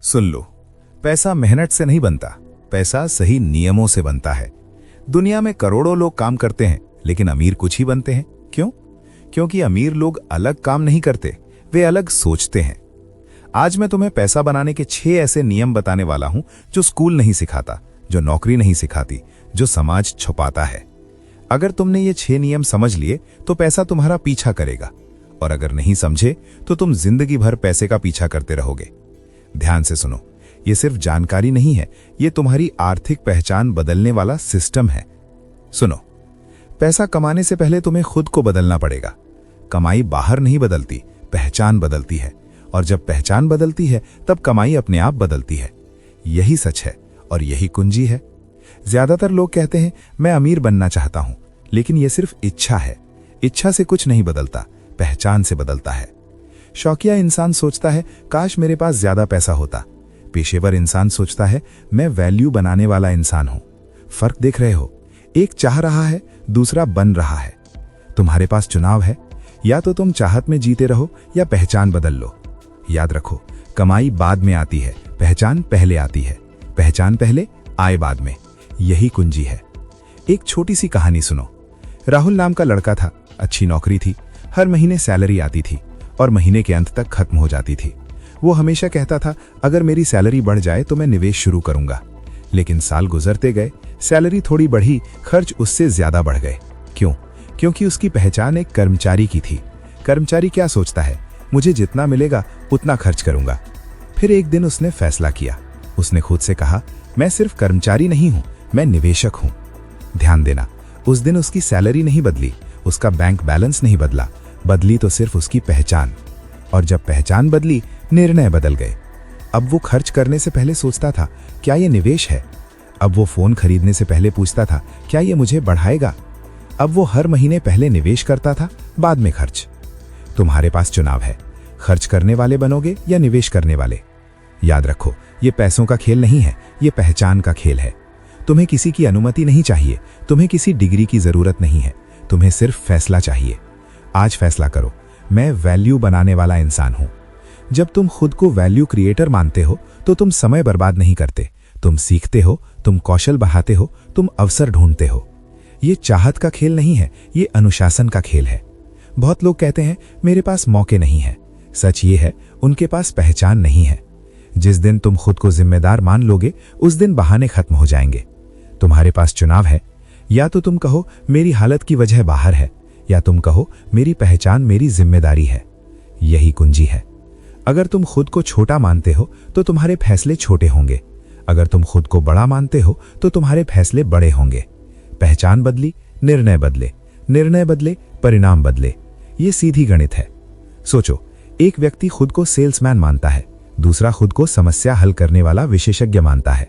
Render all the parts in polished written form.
सुन लो, पैसा मेहनत से नहीं बनता, पैसा सही नियमों से बनता है। दुनिया में करोड़ों लोग काम करते हैं लेकिन अमीर कुछ ही बनते हैं। क्यों? क्योंकि अमीर लोग अलग काम नहीं करते, वे अलग सोचते हैं। आज मैं तुम्हें पैसा बनाने के 6 ऐसे नियम बताने वाला हूं जो स्कूल नहीं सिखाता, जो नौकरी नहीं सिखाती, जो समाज छुपाता है। अगर तुमने ये 6 नियम समझ लिए तो पैसा तुम्हारा पीछा करेगा, और अगर नहीं समझे तो तुम जिंदगी भर पैसे का पीछा करते रहोगे। ध्यान से सुनो, ये सिर्फ जानकारी नहीं है, ये तुम्हारी आर्थिक पहचान बदलने वाला सिस्टम है। सुनो, पैसा कमाने से पहले तुम्हें खुद को बदलना पड़ेगा। कमाई बाहर नहीं बदलती, पहचान बदलती है, और जब पहचान बदलती है तब कमाई अपने आप बदलती है। यही सच है और यही कुंजी है। ज्यादातर लोग कहते हैं मैं अमीर बनना चाहता हूं, लेकिन यह सिर्फ इच्छा है। इच्छा से कुछ नहीं बदलता, पहचान से बदलता है। शौकिया इंसान सोचता है काश मेरे पास ज्यादा पैसा होता। पेशेवर इंसान सोचता है मैं वैल्यू बनाने वाला इंसान हूं। फर्क देख रहे हो? एक चाह रहा है, दूसरा बन रहा है। तुम्हारे पास चुनाव है, या तो तुम चाहत में जीते रहो या पहचान बदल लो। याद रखो, कमाई बाद में आती है, पहचान पहले आती है। पहचान पहले, आय बाद में। यही कुंजी है। एक छोटी सी कहानी सुनो। राहुल नाम का लड़का था, अच्छी नौकरी थी, हर महीने सैलरी आती थी और महीने के अंत तक खत्म हो जाती थी। वो हमेशा कहता था अगर मेरी सैलरी बढ़ जाए तो मैं निवेश शुरू करूंगा। लेकिन साल गुजरते गए, सैलरी थोड़ी बढ़ी, खर्च उससे ज्यादा बढ़ गए। क्यों? क्योंकि उसकी पहचान एक कर्मचारी की थी। कर्मचारी क्या सोचता है? मुझे जितना मिलेगा उतना खर्च करूंगा। फिर एक दिन उसने फैसला किया। उसने खुद से कहा मैं सिर्फ कर्मचारी नहीं हूं, मैं निवेशक हूं। ध्यान देना, उस दिन उसकी सैलरी नहीं बदली, उसका बैंक बैलेंस नहीं बदला, बदली तो सिर्फ उसकी पहचान। और जब पहचान बदली, निर्णय बदल गए। अब वो खर्च करने से पहले सोचता था क्या ये निवेश है। अब वो फोन खरीदने से पहले पूछता था क्या ये मुझे बढ़ाएगा। अब वो हर महीने पहले निवेश करता था, बाद में खर्च। तुम्हारे पास चुनाव है, खर्च करने वाले बनोगे या निवेश करने वाले। याद रखो, ये पैसों का खेल नहीं है, ये पहचान का खेल है। तुम्हें किसी की अनुमति नहीं चाहिए, तुम्हें किसी डिग्री की जरूरत नहीं है, तुम्हें सिर्फ फैसला चाहिए। आज फैसला करो, मैं वैल्यू बनाने वाला इंसान हूं। जब तुम खुद को वैल्यू क्रिएटर मानते हो तो तुम समय बर्बाद नहीं करते, तुम सीखते हो, तुम कौशल बढ़ाते हो, तुम अवसर ढूंढते हो। ये चाहत का खेल नहीं है, ये अनुशासन का खेल है। बहुत लोग कहते हैं मेरे पास मौके नहीं है। सच ये है, उनके पास पहचान नहीं है। जिस दिन तुम खुद को जिम्मेदार मान लोगे, उस दिन बहाने खत्म हो जाएंगे। तुम्हारे पास चुनाव है, या तो तुम कहो मेरी हालत की वजह बाहर है, या तुम कहो मेरी पहचान मेरी जिम्मेदारी है। यही कुंजी है। अगर तुम खुद को छोटा मानते हो तो तुम्हारे फैसले छोटे होंगे। अगर तुम खुद को बड़ा मानते हो तो तुम्हारे फैसले बड़े होंगे। पहचान बदली, निर्णय बदले, निर्णय बदले, परिणाम बदले। ये सीधी गणित है। सोचो, एक व्यक्ति खुद को सेल्समैन मानता है, दूसरा खुद को समस्या हल करने वाला विशेषज्ञ मानता है।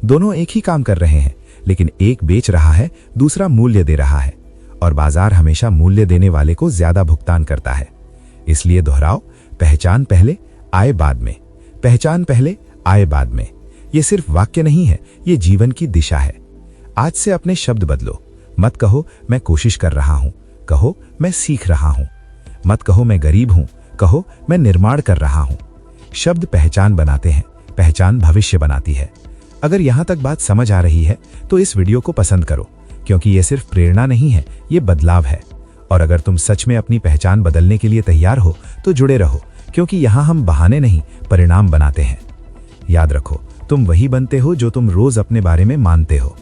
दोनों एक ही काम कर रहे हैं, लेकिन एक बेच रहा है, दूसरा मूल्य दे रहा है, और बाजार हमेशा मूल्य देने वाले को ज्यादा भुगतान करता है। इसलिए दोहराओ, पहचान पहले, आय बाद में। पहचान पहले, आय बाद में। ये सिर्फ वाक्य नहीं है, ये जीवन की दिशा है। आज से अपने शब्द बदलो। मत कहो मैं कोशिश कर रहा हूं, कहो मैं सीख रहा हूं। मत कहो मैं गरीब हूं, कहो मैं निर्माण कर रहा हूं। शब्द पहचान बनाते हैं, पहचान भविष्य बनाती है। अगर यहां तक बात समझ आ रही है तो इस वीडियो को पसंद करो, क्योंकि यह सिर्फ प्रेरणा नहीं है, ये बदलाव है। और अगर तुम सच में अपनी पहचान बदलने के लिए तैयार हो तो जुड़े रहो, क्योंकि यहां हम बहाने नहीं, परिणाम बनाते हैं। याद रखो, तुम वही बनते हो जो तुम रोज अपने बारे में मानते हो।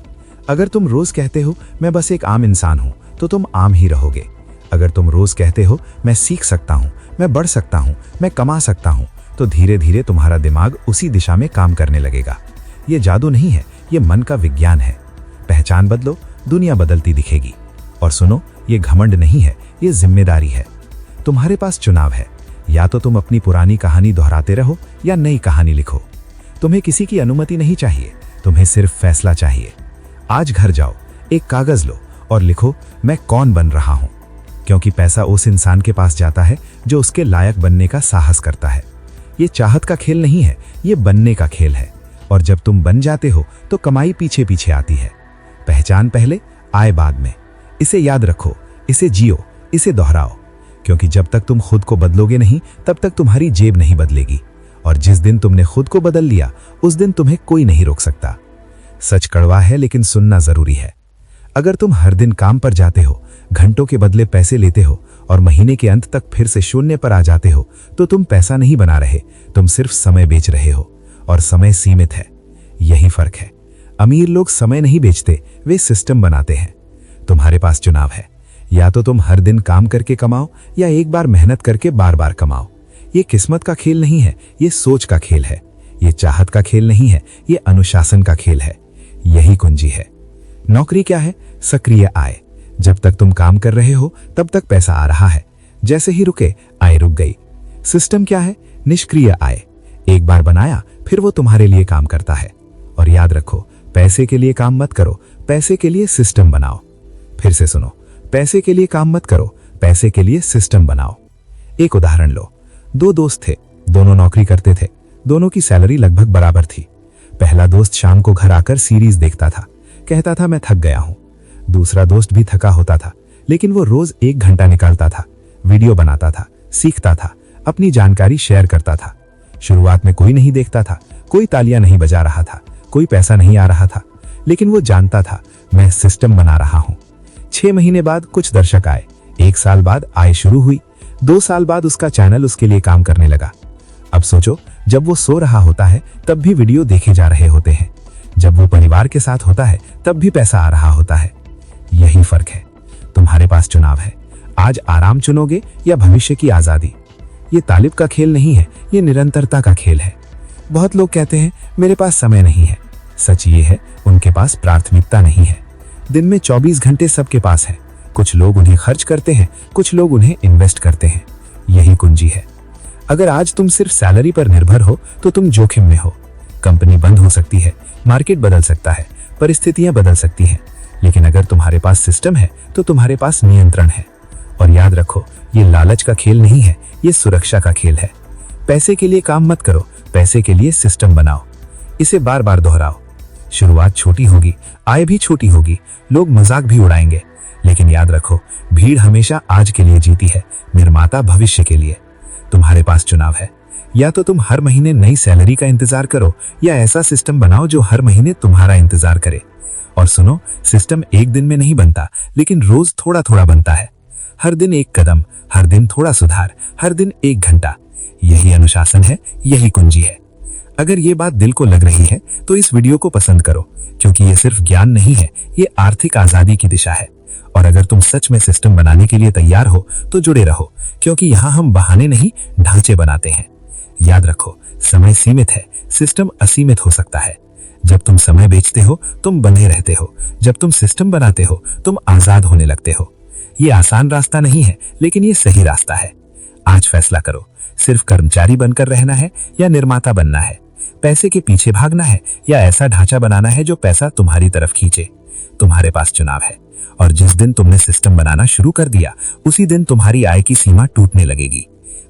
अगर तुम रोज कहते हो मैं बस एक आम इंसान हूं, तो तुम आम ही रहोगे। अगर तुम रोज कहते हो मैं सीख सकता हूं, मैं बढ़ सकता हूं, मैं कमा सकता हूं, तो धीरे धीरे तुम्हारा दिमाग उसी दिशा में काम करने लगेगा। ये जादू नहीं है, ये मन का विज्ञान है। पहचान बदलो, दुनिया बदलती दिखेगी। और सुनो, ये घमंड नहीं है, ये जिम्मेदारी है। तुम्हारे पास चुनाव है, या तो तुम अपनी पुरानी कहानी दोहराते रहो या नई कहानी लिखो। तुम्हें किसी की अनुमति नहीं चाहिए, तुम्हें सिर्फ फैसला चाहिए। आज घर जाओ, एक कागज लो और लिखो मैं कौन बन रहा हूं। क्योंकि पैसा उस इंसान के पास जाता है जो उसके लायक बनने का साहस करता है। ये चाहत का खेल नहीं है, ये बनने का खेल है। और जब तुम बन जाते हो तो कमाई पीछे पीछे आती है। पहचान पहले, आय बाद में। इसे याद रखो, इसे जियो, इसे दोहराओ। क्योंकि जब तक तुम खुद को बदलोगे नहीं, तब तक तुम्हारी जेब नहीं बदलेगी। और जिस दिन तुमने खुद को बदल लिया उस दिन तुम्हें कोई नहीं रोक सकता। सच कड़वा है लेकिन सुनना जरूरी है। अगर तुम हर दिन काम पर जाते हो, घंटों के बदले पैसे लेते हो और महीने के अंत तक फिर से शून्य पर आ जाते हो, तो तुम पैसा नहीं बना रहे, तुम सिर्फ समय बेच रहे हो। और समय सीमित है, यही फर्क है। अमीर लोग समय नहीं बेचते, वे सिस्टम बनाते हैं। तुम्हारे पास चुनाव है, या तो तुम हर दिन काम करके कमाओ या एक बार मेहनत करके बार बार कमाओ। ये किस्मत का खेल नहीं है, ये सोच का खेल है। ये चाहत का खेल नहीं है, ये अनुशासन का खेल है। यही कुंजी है। नौकरी क्या है? सक्रिय आय। जब तक तुम काम कर रहे हो तब तक पैसा आ रहा है, जैसे ही रुके आय रुक गई। सिस्टम क्या है? निष्क्रिय आय। एक बार बनाया फिर वो तुम्हारे लिए काम करता है। और याद रखो, पैसे के लिए काम मत करो, पैसे के लिए सिस्टम बनाओ। फिर से सुनो, पैसे के लिए काम मत करो, पैसे के लिए सिस्टम बनाओ। एक उदाहरण लो। दो दोस्त थे, दोनों नौकरी करते थे, दोनों की सैलरी लगभग बराबर थी। पहला दोस्त शाम को घर आकर सीरीज देखता था, कहता था मैं थक गया हूं। दूसरा दोस्त भी थका होता था, लेकिन वो रोज 1 घंटा निकालता था, वीडियो बनाता था, सीखता था, अपनी जानकारी शेयर करता था। शुरुआत में कोई नहीं देखता था, कोई तालियां नहीं बजा रहा था, कोई पैसा नहीं आ रहा था, लेकिन वो जानता था मैं सिस्टम बना रहा हूं। 6 महीने बाद कुछ दर्शक आए, 1 साल बाद आय शुरू हुई, 2 साल बाद उसका चैनल उसके लिए काम करने लगा। अब सोचो, जब वो सो रहा होता है तब भी वीडियो देखे जा रहे होते हैं, जब वो परिवार के साथ होता है तब भी पैसा आ रहा होता है। यही फर्क है। तुम्हारे पास चुनाव है, आज आराम चुनोगे या भविष्य की आजादी। ये तालिब का खेल नहीं है, ये निरंतरता का खेल है। बहुत लोग कहते हैं मेरे पास समय नहीं है। सच ये है, उनके पास प्राथमिकता नहीं है। दिन में 24 घंटे सबके पास है, कुछ लोग उन्हें खर्च करते हैं, कुछ लोग उन्हें इन्वेस्ट करते हैं। यही कुंजी है। अगर आज तुम सिर्फ सैलरी पर निर्भर हो तो तुम जोखिम में हो। कंपनी बंद हो सकती है, मार्केट बदल सकता है, परिस्थितियां बदल सकती हैं, लेकिन अगर तुम्हारे पास सिस्टम है तो तुम्हारे पास नियंत्रण है। और याद रखो, ये लालच का खेल नहीं है, ये सुरक्षा का खेल है। पैसे के लिए काम मत करो, पैसे के लिए सिस्टम बनाओ। इसे बार बार दोहराओ। शुरुआत छोटी होगी, आय भी छोटी होगी, लोग मजाक भी उड़ाएंगे, लेकिन याद रखो, भीड़ हमेशा आज के लिए जीती है, निर्माता भविष्य के लिए। तुम्हारे पास चुनाव है, या तो तुम हर महीने नई सैलरी का इंतजार करो या ऐसा सिस्टम बनाओ जो हर महीने तुम्हारा इंतजार करे। और सुनो, सिस्टम एक दिन में नहीं बनता, लेकिन रोज थोड़ा थोड़ा बनता है। हर दिन एक कदम, हर दिन थोड़ा सुधार, हर दिन 1 घंटा। यही अनुशासन है, यही कुंजी है। अगर ये बात दिल को लग रही है तो इस वीडियो को पसंद करो, क्योंकि ये सिर्फ ज्ञान नहीं है, ये आर्थिक आजादी की दिशा है। और अगर तुम सच में सिस्टम बनाने के लिए तैयार हो तो जुड़े रहो, क्योंकि यहाँ हम बहाने नहीं, ढांचे बनाते हैं। याद रखो, समय सीमित है, सिस्टम असीमित हो सकता है। जब तुम समय बेचते हो तुम बंधे रहते हो, जब तुम सिस्टम बनाते हो तुम आजाद होने लगते हो। ये आसान रास्ता नहीं है, लेकिन ये सही रास्ता है। आज फैसला करो, सिर्फ कर्मचारी बनकर रहना है या निर्माता बनना है, पैसे के पीछे भागना है या ऐसा ढांचा बनाना है जो पैसा तुम्हारी तरफ खींचे। तुम्हारे पास चुनाव है, और जिस दिन तुमने सिस्टम बनाना शुरू कर दिया उसी दिन तुम्हारी आय की सीमा टूटने लगेगी।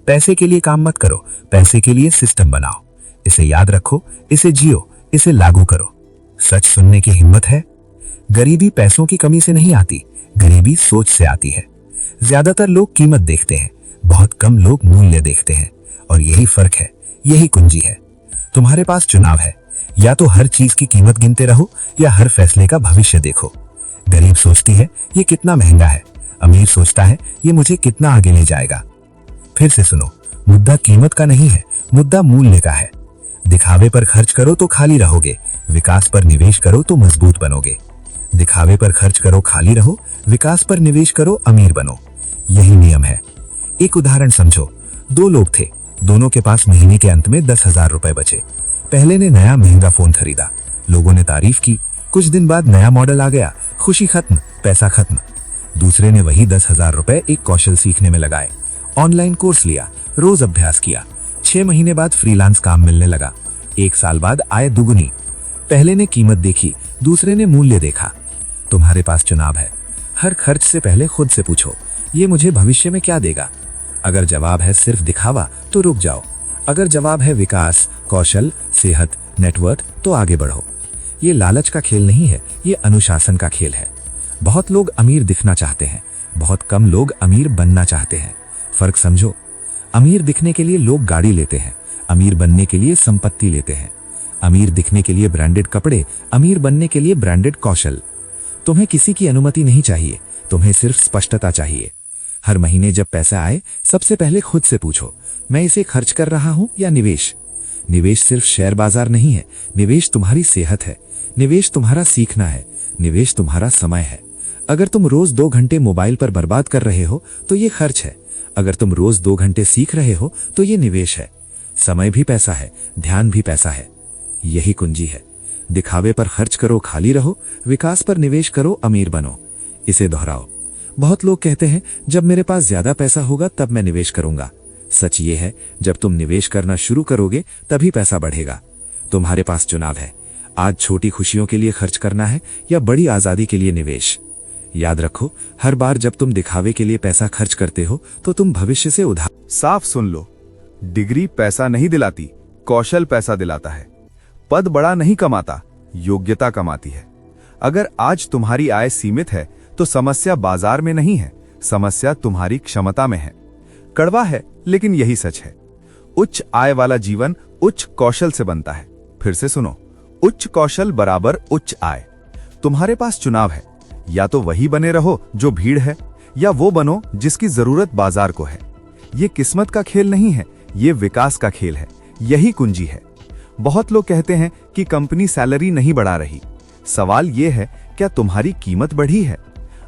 पैसे के लिए काम मत करो, पैसे के लिए सिस्टम बनाओ। इसे याद रखो, इसे जियो, इसे लागू करो। सच सुनने की हिम्मत है। गरीबी पैसों की कमी से नहीं आती, गरीबी सोच से आती है। ज्यादातर लोग कीमत देखते हैं, बहुत कम लोग मूल्य देखते हैं, और यही फर्क है, यही कुंजी है। तुम्हारे पास चुनाव है, या तो हर चीज की कीमत गिनते रहो या हर फैसले का भविष्य देखो। गरीब सोचती है ये कितना महंगा है, अमीर सोचता है ये मुझे कितना आगे ले जाएगा। फिर से सुनो, मुद्दा कीमत का नहीं है, मुद्दा मूल्य का है। दिखावे पर खर्च करो तो खाली रहोगे, विकास पर निवेश करो तो मजबूत बनोगे। दिखावे पर खर्च करो खाली रहो, विकास पर निवेश करो अमीर बनो। यही नियम है। एक उदाहरण समझो, 2 लोग थे, दोनों के पास महीने के अंत में 10,000 रुपए बचे। पहले ने नया महंगा फोन खरीदा, लोगों ने तारीफ की। कुछ दिन बाद नया मॉडल आ गया, खुशी खत्म, पैसा खत्म। दूसरे ने वही 10,000 रुपए एक कौशल सीखने में लगाए, ऑनलाइन कोर्स लिया, रोज अभ्यास किया। 6 महीने बाद फ्रीलांस काम मिलने लगा, 1 साल बाद आय दुगुनी। पहले ने कीमत देखी, दूसरे ने मूल्य देखा। तुम्हारे पास चुनाव है। हर खर्च से पहले खुद से पूछो, ये मुझे भविष्य में क्या देगा? अगर जवाब है सिर्फ दिखावा तो रुक जाओ, अगर जवाब है विकास, कौशल, सेहत, नेटवर्क तो आगे बढ़ो। ये लालच का खेल नहीं है, ये अनुशासन का खेल है। बहुत लोग अमीर दिखना चाहते हैं, बहुत कम लोग अमीर बनना चाहते हैं। फर्क समझो, अमीर दिखने के लिए लोग गाड़ी लेते हैं, अमीर बनने के लिए संपत्ति लेते हैं, अमीर दिखने के लिए ब्रांडेड कपड़े, अमीर बनने के लिए ब्रांडेड कौशल। तुम्हें किसी की अनुमति नहीं चाहिए, तुम्हें सिर्फ स्पष्टता चाहिए। हर महीने जब पैसा आए, सबसे पहले खुद से पूछो, मैं इसे खर्च कर रहा हूं या निवेश? निवेश सिर्फ शेयर बाजार नहीं है, निवेश तुम्हारी सेहत है, निवेश तुम्हारा सीखना है, निवेश तुम्हारा समय है। अगर तुम रोज 2 घंटे मोबाइल पर बर्बाद कर रहे हो तो ये खर्च है, अगर तुम रोज 2 घंटे सीख रहे हो तो ये निवेश है। समय भी पैसा है, ध्यान भी पैसा है। यही कुंजी है। दिखावे पर खर्च करो, खाली रहो, विकास पर निवेश करो, अमीर बनो। इसे दोहराओ। बहुत लोग कहते हैं जब मेरे पास ज्यादा पैसा होगा तब मैं निवेश करूंगा। सच ये है, जब तुम निवेश करना शुरू करोगे तभी पैसा बढ़ेगा। तुम्हारे पास चुनाव है, आज छोटी खुशियों के लिए खर्च करना है या बड़ी आजादी के लिए निवेश। याद रखो, हर बार जब तुम दिखावे के लिए पैसा खर्च करते हो तो तुम भविष्य से उधार। साफ सुन लो, डिग्री पैसा नहीं दिलाती, कौशल पैसा दिलाता है। पद बड़ा नहीं कमाता, योग्यता कमाती है। अगर आज तुम्हारी आय सीमित है तो समस्या बाजार में नहीं है, समस्या तुम्हारी क्षमता में है। कड़वा है लेकिन यही सच है। उच्च आय वाला जीवन उच्च कौशल से बनता है। फिर से सुनो, उच्च कौशल बराबर उच्च आय। तुम्हारे पास चुनाव है, या तो वही बने रहो जो भीड़ है, या वो बनो जिसकी जरूरत बाजार को है। ये किस्मत का खेल नहीं है, ये विकास का खेल है। यही कुंजी है। बहुत लोग कहते हैं कि कंपनी सैलरी नहीं बढ़ा रही। सवाल यह है, क्या तुम्हारी कीमत बढ़ी है?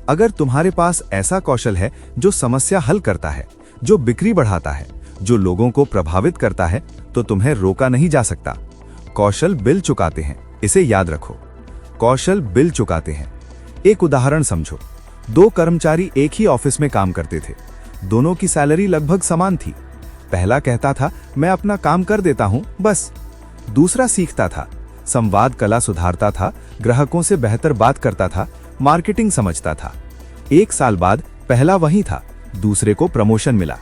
अगर तुम्हारे पास ऐसा कौशल है जो समस्या हल करता है, जो बिक्री बढ़ाता है, जो लोगों को प्रभावित करता है, तो तुम्हें रोका नहीं जा सकता। कौशल बिल चुकाते हैं, इसे याद रखो। कौशल बिल चुकाते हैं। एक उदाहरण समझो। 2 कर्मचारी एक ही ऑफिस में काम करते थे। दोनों की सैलरी लगभग समान थी। पहला कहता था, मैं अपना काम कर देता हूं, बस। दूसरा सीखता था, संवाद कला सुधारता था, ग्राहकों से बेहतर बात करता था, मार्केटिंग समझता था। 1 साल बाद पहला वही था, दूसरे को प्रमोशन मिला।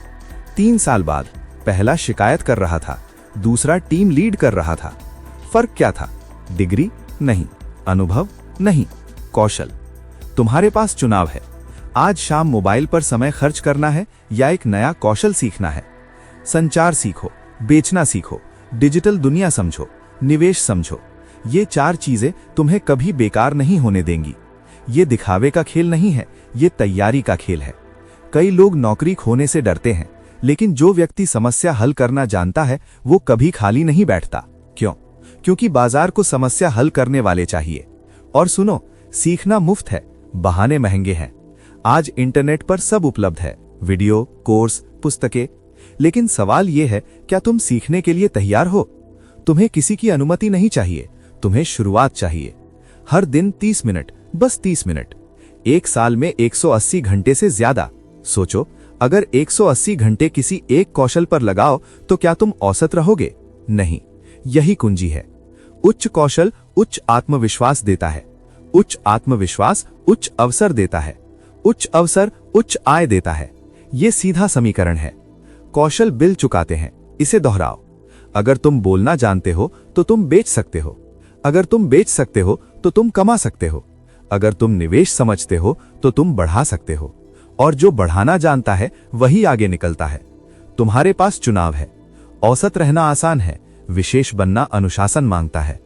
3 साल बाद पहला शिकायत कर रहा था, दूसरा टीम लीड कर रहा था। फर्क क्या था? डिग्री नहीं, अनुभव नहीं, कौशल। तुम्हारे पास चुनाव है। आज शाम मोबाइल पर समय खर्च करना है या एक नया कौशल सीखना है। संचार सीखो, बेचना सीखो, डिजिटल दुनिया समझो, निवेश समझो। ये 4 चीजें तुम्हें कभी बेकार नहीं होने देंगी। ये दिखावे का खेल नहीं है, ये तैयारी का खेल है। कई लोग नौकरी खोने से डरते हैं, लेकिन जो व्यक्ति समस्या हल करना जानता है वो कभी खाली नहीं बैठता। क्यों? क्योंकि बाजार को समस्या हल करने वाले चाहिए। और सुनो, सीखना मुफ्त है, बहाने महंगे हैं। आज इंटरनेट पर सब उपलब्ध है, वीडियो, कोर्स, पुस्तकें। लेकिन सवाल यह है, क्या तुम सीखने के लिए तैयार हो? तुम्हें किसी की अनुमति नहीं चाहिए, तुम्हें शुरुआत चाहिए। हर दिन 30 मिनट, बस 30 मिनट। 1 साल में 180 घंटे से ज्यादा। सोचो, अगर 180 घंटे किसी एक कौशल पर लगाओ तो क्या तुम औसत रहोगे? नहीं। यही कुंजी है। उच्च कौशल उच्च आत्मविश्वास देता है, उच्च आत्मविश्वास उच्च अवसर देता है, उच्च अवसर उच्च आय देता है। यह सीधा समीकरण है। कौशल बिल चुकाते हैं, इसे दोहराओ। अगर तुम बोलना जानते हो तो तुम बेच सकते हो, अगर तुम बेच सकते हो तो तुम कमा सकते हो, अगर तुम निवेश समझते हो तो तुम बढ़ा सकते हो, और जो बढ़ाना जानता है वही आगे निकलता है। तुम्हारे पास चुनाव है। औसत रहना आसान है, विशेष बनना अनुशासन मांगता है।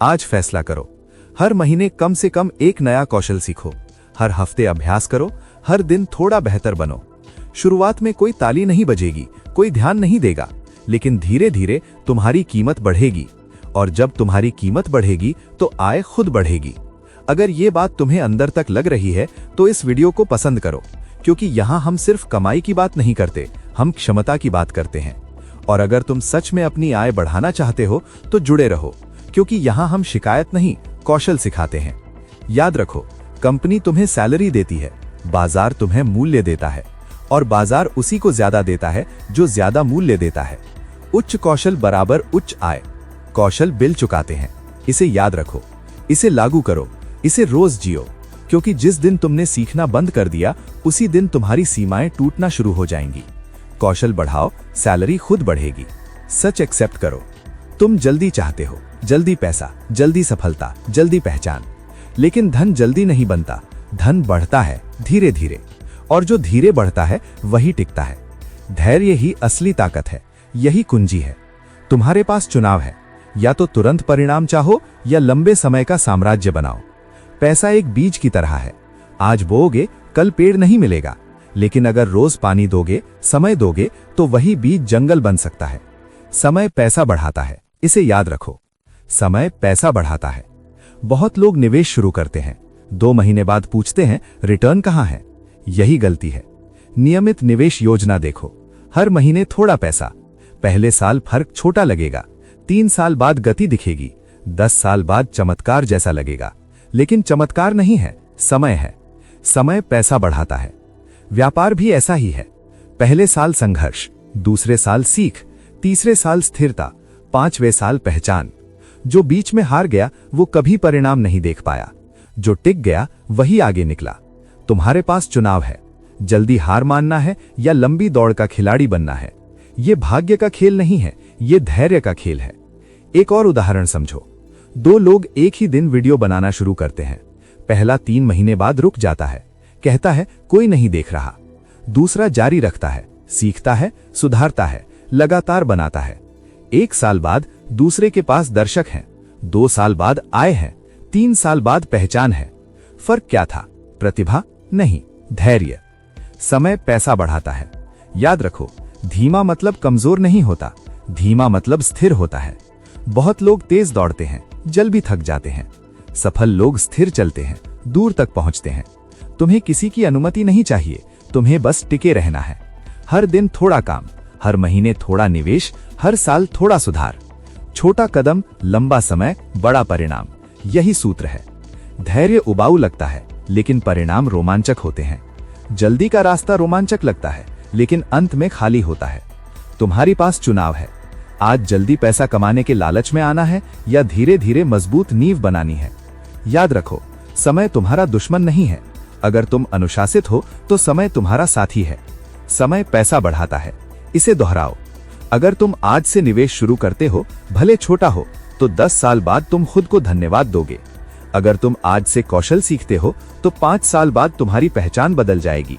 आज फैसला करो, हर महीने कम से कम एक नया कौशल सीखो, हर हफ्ते अभ्यास करो, हर दिन थोड़ा बेहतर बनो। शुरुआत में कोई ताली नहीं बजेगी, कोई ध्यान नहीं देगा, लेकिन धीरे धीरे तुम्हारी कीमत बढ़ेगी, और जब तुम्हारी कीमत बढ़ेगी तो आय खुद बढ़ेगी। अगर ये बात तुम्हें अंदर तक लग रही है तो इस वीडियो को पसंद करो, क्योंकि यहाँ हम सिर्फ कमाई की बात नहीं करते, हम क्षमता की बात करते हैं। और अगर तुम सच में अपनी आय बढ़ाना चाहते हो तो जुड़े रहो, क्योंकि यहाँ हम शिकायत नहीं, कौशल सिखाते हैं। याद रखो, कंपनी तुम्हें सैलरी देती है, बाजार तुम्हें मूल्य देता है, और बाजार उसी को ज्यादा देता है जो ज्यादा मूल्य देता है। उच्च कौशल बराबर उच्च आय। कौशल बिल चुकाते हैं, इसे याद रखो, इसे लागू करो, इसे रोज जियो, क्योंकि जिस दिन तुमने सीखना बंद कर दिया उसी दिन तुम्हारी सीमाएं टूटना शुरू हो जाएंगी। कौशल बढ़ाओ, सैलरी खुद बढ़ेगी। सच एक्सेप्ट करो, तुम जल्दी चाहते हो, जल्दी पैसा, जल्दी सफलता, जल्दी पहचान। लेकिन धन जल्दी नहीं बनता, धन बढ़ता है धीरे धीरे, और जो धीरे बढ़ता है वही टिकता है। धैर्य ही असली ताकत है, यही कुंजी है। तुम्हारे पास चुनाव है, या तो तुरंत परिणाम चाहो या लंबे समय का साम्राज्य बनाओ। पैसा एक बीज की तरह है, आज बोओगे कल पेड़ नहीं मिलेगा, लेकिन अगर रोज पानी दोगे, समय दोगे, तो वही बीज जंगल बन सकता है। समय पैसा बढ़ाता है, इसे याद रखो। समय पैसा बढ़ाता है। बहुत लोग निवेश शुरू करते हैं, 2 महीने बाद पूछते हैं रिटर्न कहां है। यही गलती है। नियमित निवेश योजना देखो, हर महीने थोड़ा पैसा। पहले साल फर्क छोटा लगेगा, 3 साल बाद गति दिखेगी, 10 साल बाद चमत्कार जैसा लगेगा। लेकिन चमत्कार नहीं है, समय है। समय पैसा बढ़ाता है। व्यापार भी ऐसा ही है। पहले साल संघर्ष, दूसरे साल सीख, तीसरे साल स्थिरता, 5वें साल पहचान। जो बीच में हार गया वो कभी परिणाम नहीं देख पाया, जो टिक गया वही आगे निकला। तुम्हारे पास चुनाव है, जल्दी हार मानना है या लंबी दौड़ का खिलाड़ी बनना है। ये भाग्य का खेल नहीं है, ये धैर्य का खेल है। एक और उदाहरण समझो। 2 लोग एक ही दिन वीडियो बनाना शुरू करते हैं। पहला 3 महीने बाद रुक जाता है, कहता है कोई नहीं देख रहा। दूसरा जारी रखता है, सीखता है, सुधारता है, लगातार बनाता है। 1 साल बाद दूसरे के पास दर्शक हैं, 2 साल बाद आय है, 3 साल बाद पहचान है। फर्क क्या था? प्रतिभा नहीं, धैर्य। समय पैसा बढ़ाता है। याद रखो, धीमा मतलब कमजोर नहीं होता, धीमा मतलब स्थिर होता है। बहुत लोग तेज दौड़ते हैं, जल्दी थक जाते हैं। सफल लोग स्थिर चलते हैं, दूर तक पहुंचते हैं। तुम्हें किसी की अनुमति नहीं चाहिए, तुम्हें बस टिके रहना है। हर दिन थोड़ा काम, हर महीने थोड़ा निवेश, हर साल थोड़ा सुधार। छोटा कदम, लंबा समय, बड़ा परिणाम। यही सूत्र है। धैर्य उबाऊ लगता है, लेकिन परिणाम रोमांचक होते हैं। जल्दी का रास्ता रोमांचक लगता है, लेकिन अंत में खाली होता है। तुम्हारे पास चुनाव है, आज जल्दी पैसा कमाने के लालच में आना है या धीरे धीरे मजबूत नींव बनानी है। याद रखो, समय तुम्हारा दुश्मन नहीं है। अगर तुम अनुशासित हो तो समय तुम्हारा साथी है। समय पैसा बढ़ाता है, इसे दोहराओ। अगर तुम आज से निवेश शुरू करते हो, भले छोटा हो, तो 10 साल बाद तुम खुद को धन्यवाद दोगे। अगर तुम आज से कौशल सीखते हो तो 5 साल बाद तुम्हारी पहचान बदल जाएगी।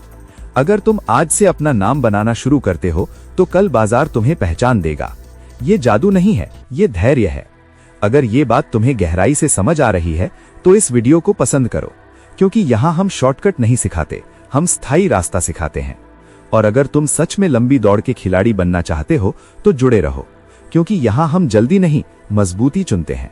अगर तुम आज से अपना नाम बनाना शुरू करते हो तो कल बाजार तुम्हें पहचान देगा। ये जादू नहीं है, ये धैर्य है। अगर ये बात तुम्हें गहराई से समझ आ रही है तो इस वीडियो को पसंद करो, क्योंकि यहां हम शॉर्टकट नहीं सिखाते, हम स्थायी रास्ता सिखाते हैं। और अगर तुम सच में लंबी दौड़ के खिलाड़ी बनना चाहते हो तो जुड़े रहो, क्योंकि यहां हम जल्दी नहीं, मजबूती चुनते हैं।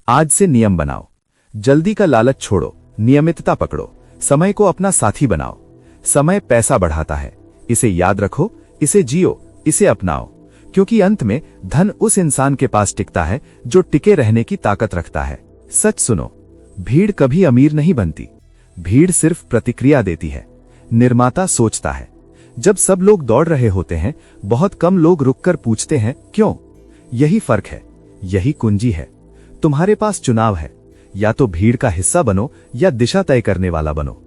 आज से नियम बनाओ, जल्दी का लालच छोड़ो, नियमितता पकड़ो, समय को अपना साथी बनाओ। समय पैसा बढ़ाता है, इसे याद रखो, इसे जियो, इसे अपनाओ, क्योंकि अंत में धन उस इंसान के पास टिकता है जो टिके रहने की ताकत रखता है। सच सुनो, भीड़ कभी अमीर नहीं बनती, भीड़ सिर्फ प्रतिक्रिया देती है। निर्माता सोचता है। जब सब लोग दौड़ रहे होते हैं, बहुत कम लोग रुककर पूछते हैं क्यों। यही फर्क है, यही कुंजी है। तुम्हारे पास चुनाव है, या तो भीड़ का हिस्सा बनो या दिशा तय करने वाला बनो।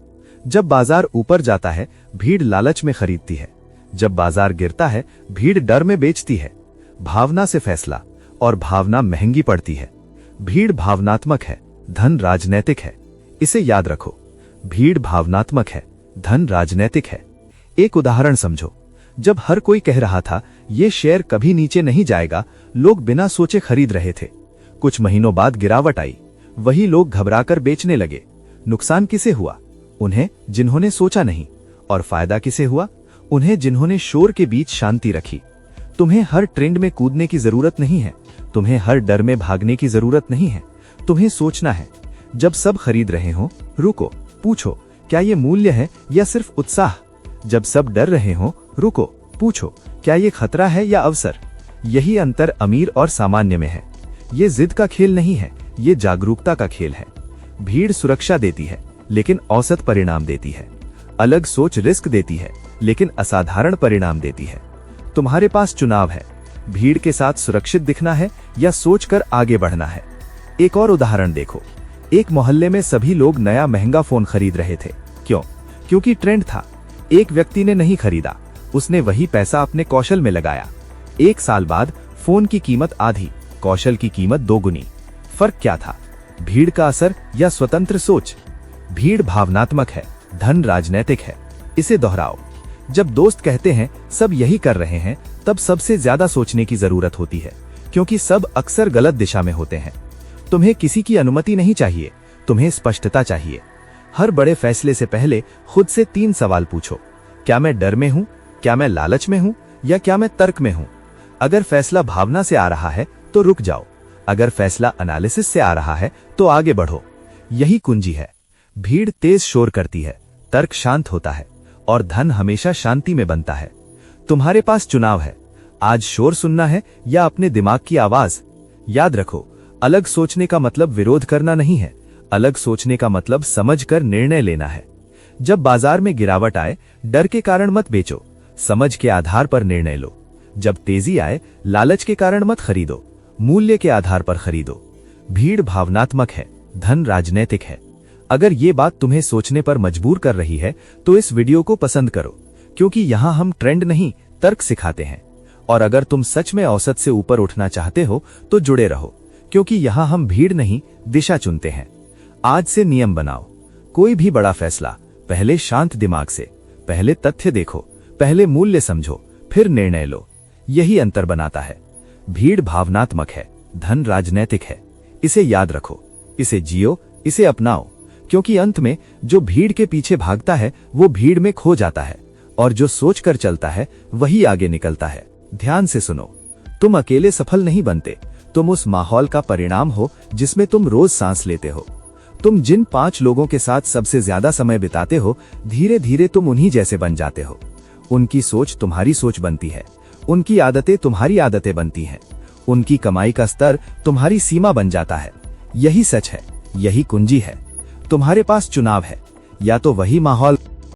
जब बाजार ऊपर जाता है, भीड़ लालच में खरीदती है। जब बाजार गिरता है, भीड़ डर में बेचती है। भावना से फैसला, और भावना महंगी पड़ती है। भीड़ भावनात्मक है, धन राजनैतिक है। इसे याद रखो, भीड़ भावनात्मक है, धन राजनैतिक है। एक उदाहरण समझो। जब हर कोई कह रहा था ये शेयर कभी नीचे नहीं जाएगा, लोग बिना सोचे खरीद रहे थे। कुछ महीनों बाद गिरावट आई, वही लोग घबराकर बेचने लगे। नुकसान किसे हुआ? उन्हें जिन्होंने सोचा नहीं। और फायदा किसे हुआ? उन्हें जिन्होंने शोर के बीच शांति रखी। तुम्हें हर ट्रेंड में कूदने की जरूरत नहीं है, तुम्हें हर डर में भागने की जरूरत नहीं है। तुम्हें सोचना है, जब सब खरीद रहे हो, रुको, पूछो क्या ये मूल्य है या सिर्फ उत्साह। जब सब डर रहे हो, रुको, पूछो क्या ये खतरा है या अवसर। यही अंतर अमीर और सामान्य में है। ये जिद का खेल नहीं है, ये जागरूकता का खेल है। भीड़ सुरक्षा देती है, लेकिन औसत परिणाम देती है। अलग सोच रिस्क देती है, लेकिन असाधारण परिणाम देती है। तुम्हारे पास चुनाव है, भीड़ के साथ सुरक्षित दिखना है या सोचकर आगे बढ़ना है। एक और उदाहरण देखो। एक मोहल्ले में सभी लोग नया महंगा फोन खरीद रहे थे। क्यों? क्योंकि ट्रेंड था। एक व्यक्ति ने नहीं खरीदा, उसने वही पैसा अपने कौशल में लगाया। 1 साल बाद फोन की कीमत आधी, कौशल की कीमत 2 गुनी। फर्क क्या था? भीड़ का असर या स्वतंत्र सोच? भीड़ भावनात्मक है, धन राजनैतिक है। इसे दोहराओ। जब दोस्त कहते हैं सब यही कर रहे हैं, तब सबसे ज्यादा सोचने की जरूरत होती है, क्योंकि सब अक्सर गलत दिशा में होते हैं। तुम्हें किसी की अनुमति नहीं चाहिए, तुम्हें स्पष्टता चाहिए। हर बड़े फैसले से पहले खुद से 3 सवाल पूछो। क्या मैं डर में हूं, क्या मैं लालच में हूं, या क्या मैं तर्क में हूं? अगर फैसला भावना से आ रहा है तो रुक जाओ, अगर फैसला एनालिसिस से आ रहा है तो आगे बढ़ो। यही कुंजी है। भीड़ तेज शोर करती है, तर्क शांत होता है, और धन हमेशा शांति में बनता है। तुम्हारे पास चुनाव है, आज शोर सुनना है या अपने दिमाग की आवाज। याद रखो, अलग सोचने का मतलब विरोध करना नहीं है, अलग सोचने का मतलब समझकर निर्णय लेना है। जब बाजार में गिरावट आए, डर के कारण मत बेचो, समझ के आधार पर निर्णय लो। जब तेजी आए, लालच के कारण मत खरीदो, मूल्य के आधार पर खरीदो। भीड़ भावनात्मक है, धन राजनैतिक है। अगर ये बात तुम्हें सोचने पर मजबूर कर रही है तो इस वीडियो को पसंद करो, क्योंकि यहां हम ट्रेंड नहीं, तर्क सिखाते हैं। और अगर तुम सच में औसत से ऊपर उठना चाहते हो तो जुड़े रहो, क्योंकि यहां हम भीड़ नहीं, दिशा चुनते हैं। आज से नियम बनाओ, कोई भी बड़ा फैसला पहले शांत दिमाग से, पहले तथ्य देखो, पहले मूल्य समझो, फिर निर्णय लो। यही अंतर बनाता है। भीड़ भावनात्मक है, धन राजनैतिक है। इसे याद रखो, इसे जियो, इसे अपनाओ, क्योंकि अंत में जो भीड़ के पीछे भागता है वो भीड़ में खो जाता है, और जो सोचकर चलता है वही आगे निकलता है। ध्यान से सुनो, तुम अकेले सफल नहीं बनते, तुम उस माहौल का परिणाम हो जिसमें तुम रोज सांस लेते हो। तुम जिन 5 लोगों के साथ सबसे ज्यादा समय बिताते हो, धीरे धीरे तुम उन्हीं जैसे बन जाते हो। उनकी सोच तुम्हारी सोच बनती है, उनकी आदतें तुम्हारी आदतें बनती हैं, उनकी कमाई का स्तर तुम्हारी सीमा बन जाता है। यही सच है, यही कुंजी है। तुम्हारे पास चुनाव है, या तो वही माहौल